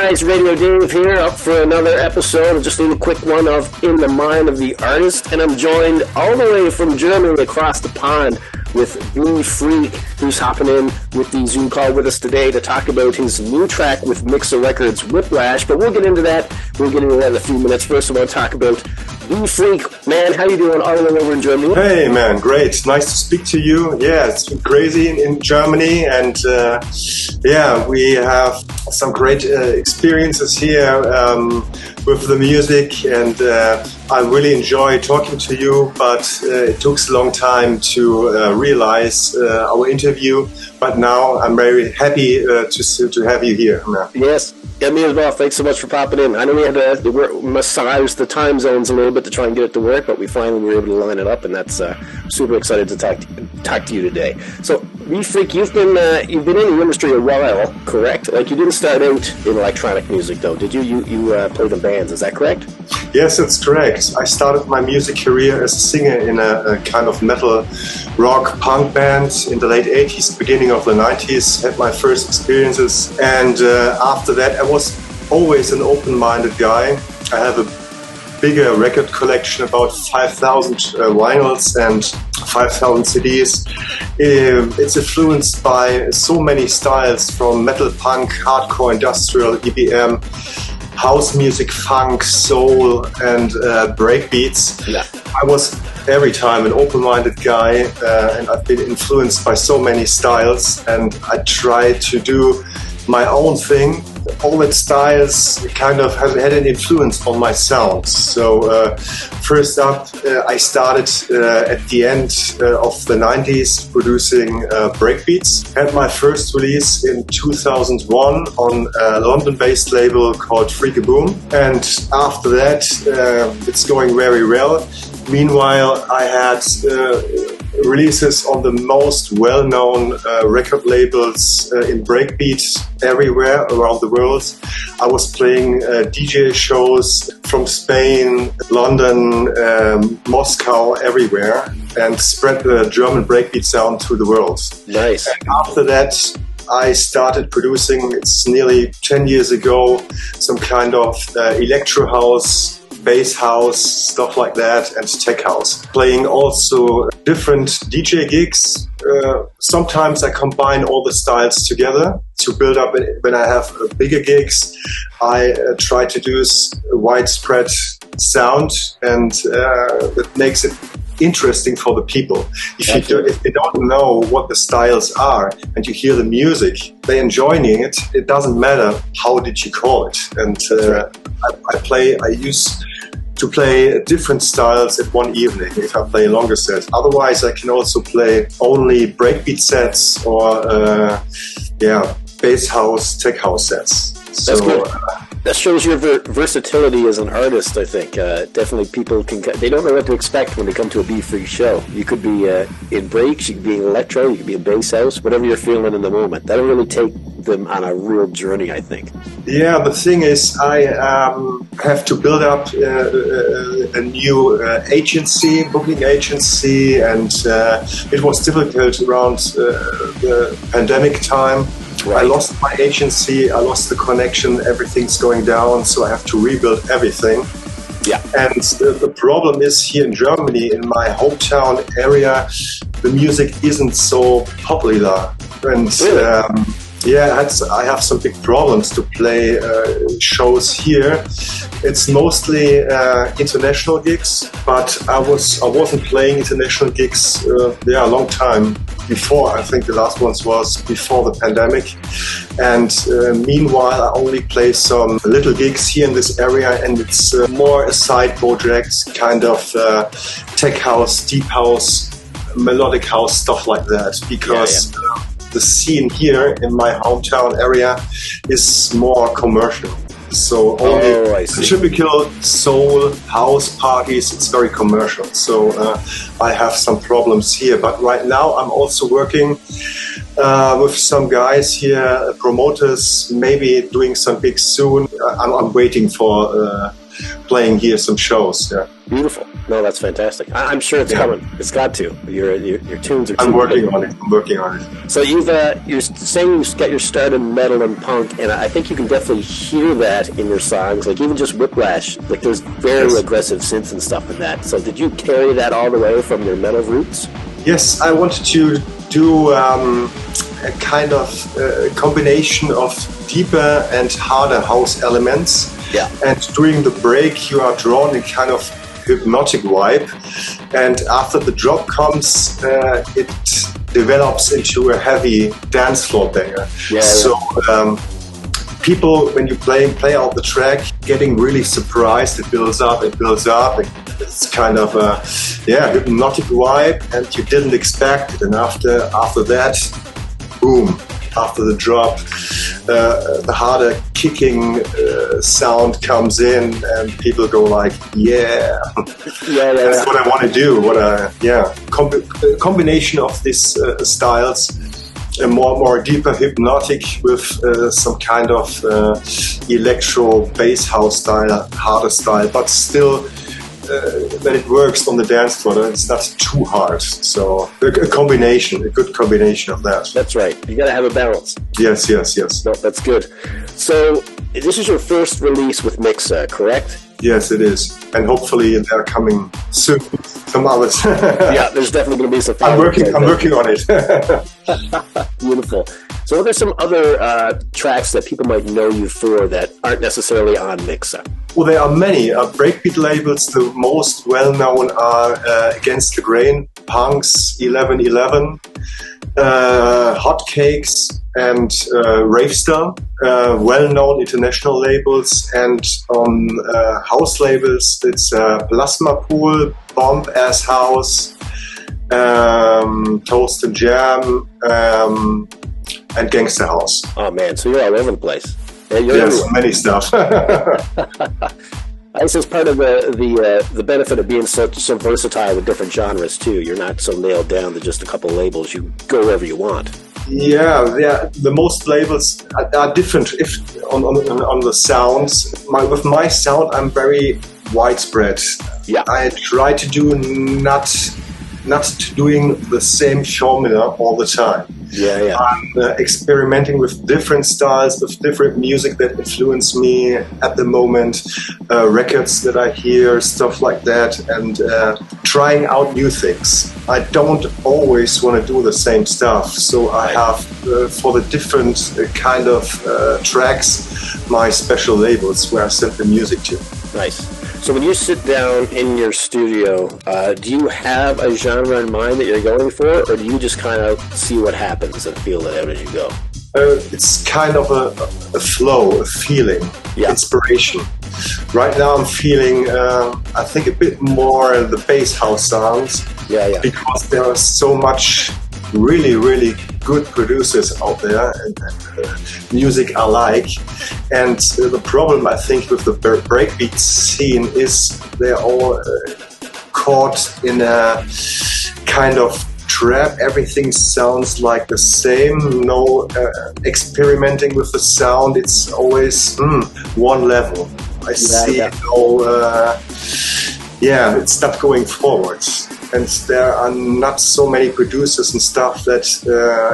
guys, Radio Dave here, up for another episode, just a little quick one of In the Mind of the Artist, and I'm joined all the way from Germany across the pond with B-Phreak, who's hopping in with the Zoom call with us today to talk about his new track with Mixa Records, Whiplash, but we'll get into that. We'll get into that in a few minutes. First, I want to talk about B-Phreak. Man, how you doing all the way over in Germany? Hey, man, great. Nice to speak to you. Yeah, it's been crazy in Germany, and we have some great experiences here with the music, and I really enjoy talking to you, but it took a long time to realize our interview, but now I'm very happy to have you here. Yes. Yeah, me as well. Thanks so much for popping in. I know we had to massage the time zones a little bit to try and get it to work, but we finally were able to line it up, and that's super excited to talk to you today. So, B-Phreak, you've been in the industry a while, correct? Like, you didn't start out in electronic music, though, did you? You played in bands, is that correct? Yes, that's correct. I started my music career as a singer in a kind of metal rock punk band in the late 80s, beginning of the 90s. Had my first experiences, and after that I was always an open-minded guy. I have a bigger record collection, about 5,000 vinyls and 5,000 CDs. It's influenced by so many styles, from metal, punk, hardcore, industrial, EBM, house music, funk, soul, and breakbeats. Yeah. I was every time an open-minded guy, and I've been influenced by so many styles, and I try to do my own thing. All that styles kind of have had an influence on my sound. So first up, I started at the end of the 90s producing breakbeats. Had my first release in 2001 on a London-based label called Freakaboom. And after that, it's going very well. Meanwhile, I had releases on the most well-known record labels in breakbeat everywhere around the world. I was playing DJ shows from Spain, London, Moscow, everywhere, and spread the German breakbeat sound to the world. Nice. And after that, I started producing, it's nearly 10 years ago, some kind of electro house, bass house, stuff like that, and tech house. Playing also different DJ gigs. Sometimes I combine all the styles together to build up. When I have bigger gigs, I try to do a widespread sound, and that makes it interesting for the people. If they don't know what the styles are and you hear the music, they're enjoying it. It doesn't matter how did you call it. And I used to play different styles at one evening if I play a longer set. Otherwise, I can also play only breakbeat sets or bass house, tech house sets. That's good. That shows your versatility as an artist, I think. Definitely people they don't know what to expect when they come to a B-Phreak show. You could be in breaks, you could be in electro, you could be in bass house, whatever you're feeling in the moment. That'll really take them on a real journey, I think. Yeah, the thing is, I have to build up a new booking agency, and it was difficult around the pandemic time. Right. I lost my agency, I lost the connection, everything's going down, so I have to rebuild everything. Yeah. And the problem is, here in Germany, in my hometown area, the music isn't so popular. And really? I have some big problems to play shows here. It's mostly international gigs, but I wasn't playing international gigs a long time before. I think the last one was before the pandemic. And meanwhile, I only play some little gigs here in this area, and it's more a side project, kind of tech house, deep house, melodic house, stuff like that, because the scene here in my hometown area is more commercial. So only typical soul house parties, it's very commercial. So I have some problems here. But right now I'm also working with some guys here, promoters, maybe doing some gigs soon. I'm waiting for playing here some shows. Yeah. Beautiful. No, that's fantastic. I'm sure it's coming. It's got to. Your tunes are. I'm working on it. So you're saying you got your start in metal and punk, and I think you can definitely hear that in your songs. Like even just Whiplash, like there's very aggressive synths and stuff in that. So did you carry that all the way from your metal roots? Yes, I wanted to do a kind of combination of deeper and harder house elements. Yeah. And during the break, you are drawn in kind of hypnotic vibe, and after the drop comes, it develops into a heavy dance floor banger. So people, when you play out the track, getting really surprised. It builds up. It's kind of a hypnotic vibe, and you didn't expect it. And after that, boom! After the drop, the harder kicking sound comes in, and people go like, that's what I want to do. Combination of these styles, a more deeper hypnotic with some kind of electro bass house style, harder style, but still that it works on the dance floor. It's not too hard. So a good combination of that. That's right. You got to have a balance. Yes. No, that's good. So this is your first release with Mixa, correct? Yes, it is. And hopefully they're coming soon. Some others. Yeah, there's definitely going to be some. I'm working on it. Beautiful. So are there some other tracks that people might know you for that aren't necessarily on Mixa? Well, there are many breakbeat labels. The most well-known are Against the Grain, Punks, 1111, Hotcakes, and Ravestar. Well-known international labels, and on house labels, it's Plasma Pool, Bomb Ass House, Toast and Jam, and Gangster House. Oh man, so you're all over the place. Yes, many stuff. I guess it's part of the benefit of being so versatile with different genres too. You're not so nailed down to just a couple labels. You go wherever you want. Yeah. The most labels are different. If on the sounds, with my sound, I'm very widespread. Yeah. I try to do not doing the same formula all the time. Yeah. I'm experimenting with different styles, with different music that influence me at the moment, records that I hear, stuff like that, and trying out new things. I don't always want to do the same stuff, so I have, for the different kind of tracks, my special labels where I send the music to. Nice. So when you sit down in your studio, do you have a genre in mind that you're going for, or do you just kind of see what happens and feel it out as you go? It's kind of a flow, a feeling, inspiration. Right now I'm feeling, I think, a bit more the bass house sounds, because there are so much really, really good producers out there and music I like. And the problem, I think, with the breakbeat scene is they're all caught in a kind of trap. Everything sounds like the same. No experimenting with the sound. It's always one level. I see it's not going forward. And there are not so many producers and stuff that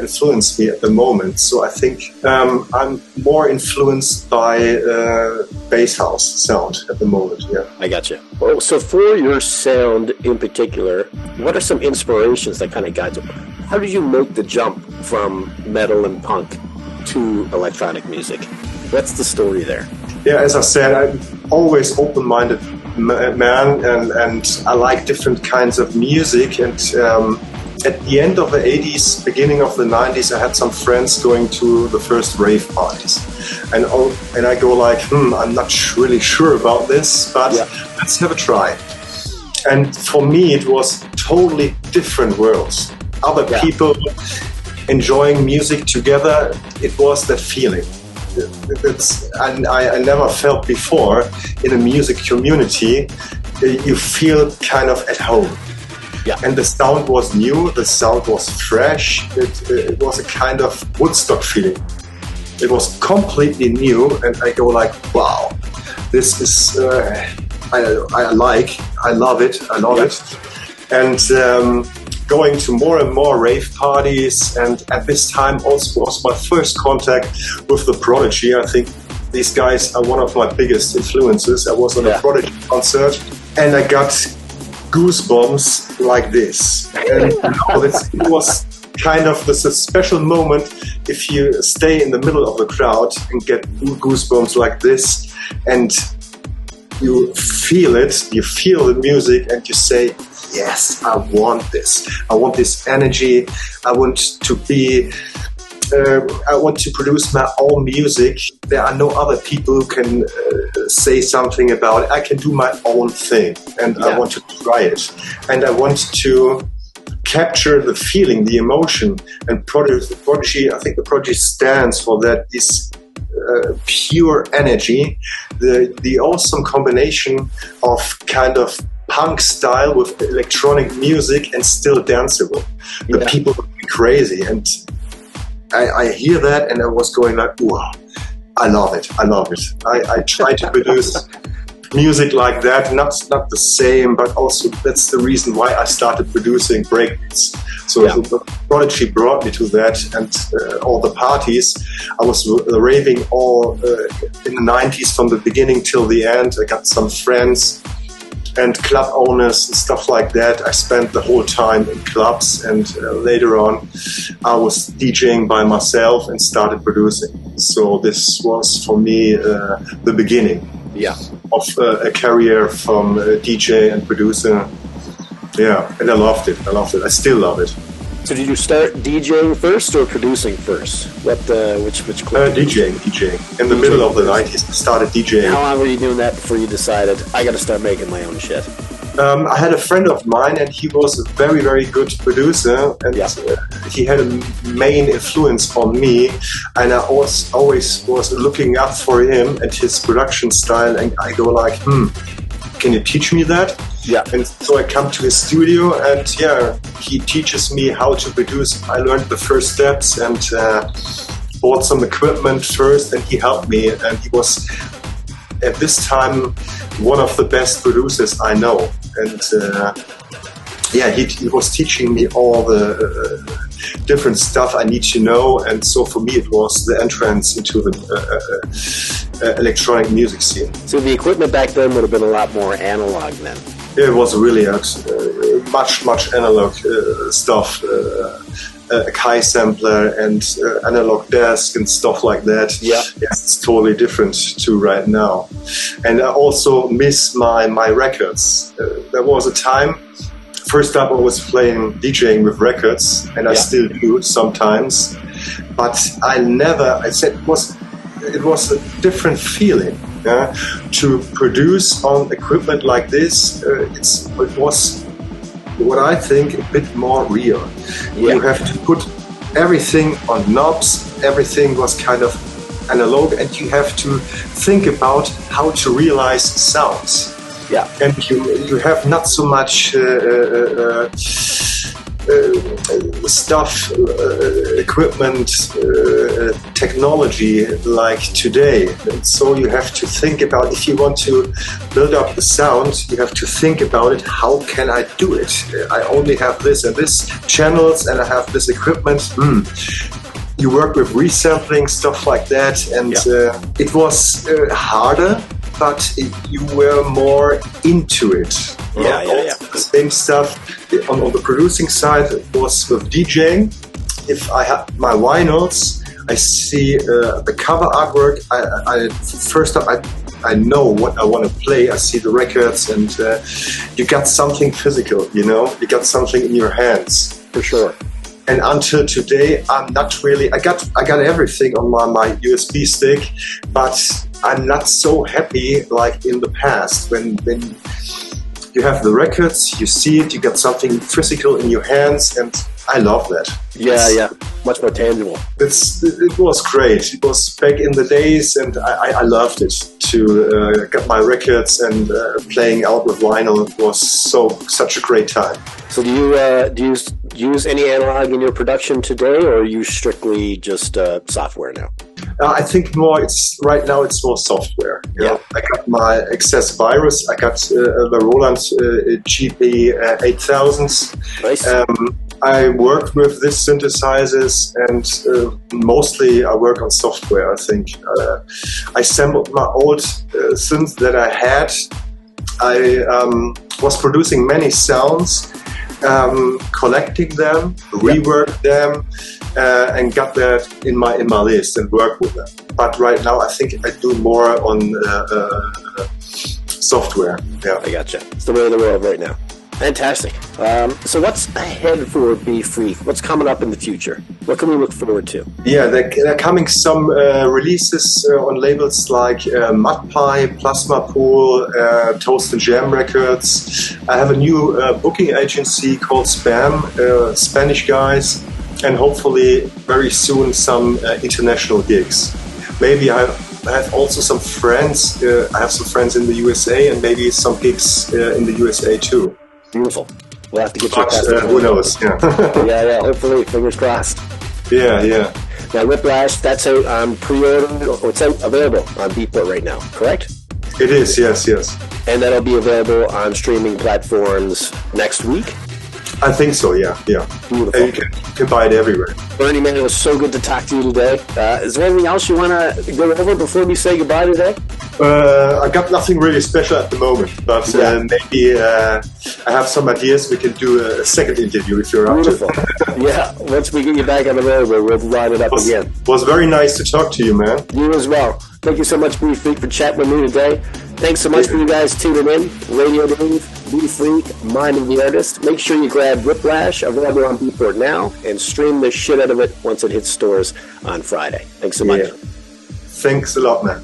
influence me at the moment. So I think I'm more influenced by bass house sound at the moment. Yeah, I got you. Well, so for your sound in particular, what are some inspirations that kind of guide you? How did you make the jump from metal and punk to electronic music? What's the story there? Yeah, as I said, I'm always open-minded man, and I like different kinds of music. And at the end of the 80s, beginning of the 90s, I had some friends going to the first rave parties, and I go like, I'm not really sure about this, but let's have a try. And for me, it was totally different worlds. Other people enjoying music together. It was that feeling. I never felt before in a music community. You feel kind of at home. Yeah. And the sound was new, the sound was fresh. It was a kind of Woodstock feeling. It was completely new, and I go like, wow, this is I love it. And going to more and more rave parties, and at this time also was my first contact with the Prodigy. I think these guys are one of my biggest influences. I was on a Prodigy concert and I got goosebumps like this. And it was kind of this a special moment if you stay in the middle of the crowd and get goosebumps like this, and you feel it, you feel the music, and you say, yes, I want this. I want this energy. I want to produce my own music. There are no other people who can say something about it. I can do my own thing, and I want to try it. And I want to capture the feeling, the emotion. And Prodigy, I think the Prodigy stands for that, this pure energy, the awesome combination of kind of punk style with electronic music and still danceable. The people would be crazy, and I hear that and I was going like, wow, I love it. I try to produce music like that, not the same, but also that's the reason why I started producing breakbeats. So the Prodigy brought me to that, and all the parties, I was raving all in the 90s from the beginning till the end. I got some friends and club owners and stuff like that. I spent the whole time in clubs, and later on I was DJing by myself and started producing. So this was for me the beginning of a career from DJ and producer. Yeah, and I loved it. I still love it. So did you start DJing first or producing first? Which DJing. In the middle of the 90s, I started DJing. How long were you doing that before you decided, I got to start making my own shit? I had a friend of mine, and he was a very, very good producer, and he had a main influence on me, and I always was looking up for him and his production style, and I go like, can you teach me that? Yeah. And so I come to his studio, and he teaches me how to produce. I learned the first steps and bought some equipment first, and he helped me, and he was at this time one of the best producers I know. And he was teaching me all the different stuff I need to know, and so for me it was the entrance into the electronic music scene. So the equipment back then would have been a lot more analog then? It was really much analog stuff, a Kai sampler and analog desk and stuff like that. Yes, it's totally different to right now. And I also miss my records. There was a time, first up I was DJing with records, and I still do sometimes, but it was a different feeling. To produce on equipment like this, it was what I think a bit more real. You have to put everything on knobs, everything was kind of analog, and you have to think about how to realize sounds. And you have not so much stuff, equipment, technology like today. And so you have to think about, if you want to build up the sound, you have to think about it. How can I do it? I only have this and this channels, and I have this equipment. You work with resampling, stuff like that, and it was harder, but you were more into it. The same stuff on the producing side was with DJing. If I have my vinyls, I see the cover artwork. I know what I want to play. I see the records, and you got something physical. You got something in your hands. For sure. And until today, I'm not really. I got everything on my USB stick, but I'm not so happy like in the past when you have the records, you see it, you got something physical in your hands, and I love that. Much more tangible. It was great. It was back in the days, and I loved it to get my records and playing out with vinyl. It was such a great time. So do you use any analog in your production today, or are you strictly just software now? I think more. Right now. It's more software. You know? I got my Access Virus. I got the Roland GP 8000s. Nice. I worked with these synthesizers, and mostly I work on software. I think I sampled my old synth that I had. I was producing many sounds, collecting them, reworked them, and got that in my list and work with them. But right now, I think I do more on software. Yeah, I gotcha. It's the way of the world right now. Fantastic. So what's ahead for B-Phreak? What's coming up in the future? What can we look forward to? Yeah, there are coming some releases on labels like Mudpie, Plasma Pool, Toast and Jam Records. I have a new booking agency called Spam, Spanish guys, and hopefully very soon some international gigs. Maybe I have also some friends. I have some friends in the USA, and maybe some gigs in the USA too. Beautiful. We'll have to get you But who knows? Yeah. yeah. Hopefully, fingers crossed. Yeah. Now, Whiplash, that's out on pre-order, or it's out available on Beatport right now, correct? It is, yes. And that'll be available on streaming platforms next week? I think so, yeah. Beautiful. And you can buy it everywhere. Bernie, man, it was so good to talk to you today. Is there anything else you want to go over before we say goodbye today? I got nothing really special at the moment, but maybe I have some ideas. We can do a second interview if you're up to it. Yeah, once we get you back on the road, we'll line it up again. It was very nice to talk to you, man. You as well. Thank you so much, B-Phreak, for chatting with me today. Thanks so much for you guys tuning in. Radio Dave, B-Phreak, Mind of the Artist. Make sure you grab Whiplash, available on Beatport now, and stream the shit out of it once it hits stores on Friday. Thanks so much. Thanks a lot, man.